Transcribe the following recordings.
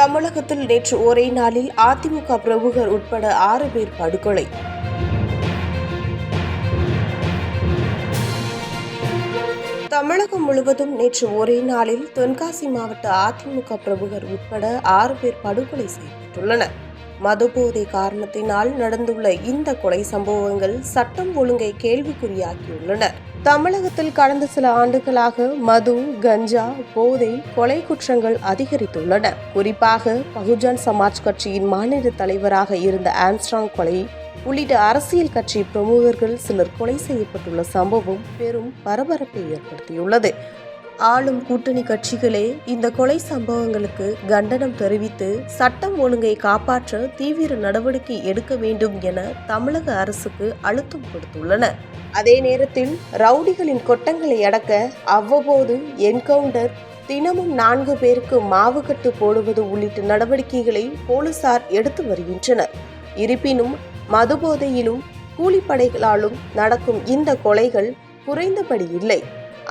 தமிழகத்தில் நேற்று ஒரே நாளில் அதிமுக பிரமுகர் உட்பட 6 பேர் படுகொலை. தமிழகம் முழுவதும் நேற்று ஒரே நாளில் தென்காசி மாவட்ட அதிமுக பிரமுகர் உட்பட 6 பேர் படுகொலை செய்யப்பட்டுள்ளனர். மதுபோதை காரணத்தினால் நடந்துள்ள இந்த கொலை சம்பவங்கள் சட்டம் ஒழுங்கை கேள்விக்குறியாக்கியுள்ளன. தமிழகத்தில் கடந்த சில ஆண்டுகளாக மது, கஞ்சா, போதை, கொலை குற்றங்கள் அதிகரித்துள்ளன. குறிப்பாக பகுஜன் சமாஜ் கட்சியின் மாநில தலைவராக இருந்த ஆம்ஸ்ட்ராங் கொலை உள்ளிட்ட அரசியல் கட்சி பிரமுகர்கள் சிலர் கொலை செய்யப்பட்டுள்ள சம்பவம் பெரும் பரபரப்பை ஏற்படுத்தியுள்ளது. ஆளும் கூட்டணி கட்சிகளே இந்த கொலை சம்பவங்களுக்கு கண்டனம் தெரிவித்து சட்டம் ஒழுங்கை காப்பாற்ற தீவிர நடவடிக்கை எடுக்க வேண்டும் என தமிழக அரசுக்கு அழுத்தம் கொடுத்துள்ளன. அதே நேரத்தில் ரவுடிகளின் கொட்டங்களை அடக்க அவ்வப்போது என்கவுண்டர், தினமும் 4 பேருக்கு மாவுக்கட்டு போடுவது உள்ளிட்ட நடவடிக்கைகளை போலீசார் எடுத்து வருகின்றனர். இருப்பினும் மதுபோதையிலும் கூலிப்படைகளாலும் நடக்கும் இந்த கொலைகள் குறைந்தபடி இல்லை.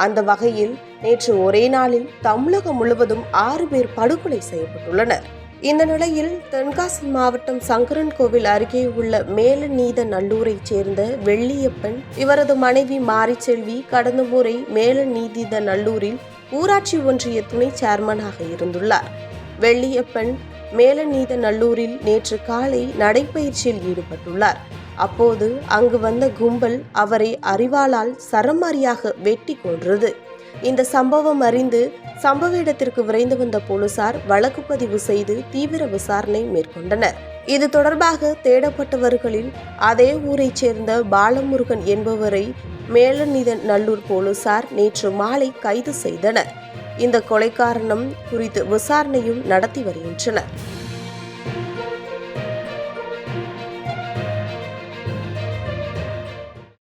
அந்த வகையில் நேற்று ஒரே நாளில் தமிழகம் முழுவதும் 6 பேர் படுகொலை செய்யப்பட்டுள்ளனர். இந்த நிலையில் தென்காசி மாவட்டம் சங்கரன்கோவில் அருகே உள்ள மேலநீதநல்லூரைச் சேர்ந்த வெள்ளியப்பன், இவரது மனைவி மாரிச்செல்வி கடந்த முறை மேலநீதநல்லூரில் ஊராட்சி ஒன்றிய துணை சேர்மனாக இருந்துள்ளார். வெள்ளியப்பன் மேலநீதநல்லூரில் நேற்று காலை நடைபயிற்சியில் ஈடுபட்டுள்ளார். அப்போது அங்கு வந்த கும்பல் அவரை அரிவாளால் சரமாரியாக வெட்டி கொன்றது. இந்த சம்பவம் அறிந்து சம்பவ இடத்திற்கு விரைந்து வந்த போலீசார் வழக்கு பதிவு செய்து தீவிர விசாரணை மேற்கொண்டனர். இது தொடர்பாக தேடப்பட்டவர்களில் அதே ஊரைச் சேர்ந்த பாலமுருகன் என்பவரை மேலநீதநல்லூர் போலீசார் நேற்று மாலை கைது செய்தனர். இந்த கொலை காரணம் குறித்து விசாரணையும் நடத்தி வருகின்றனர்.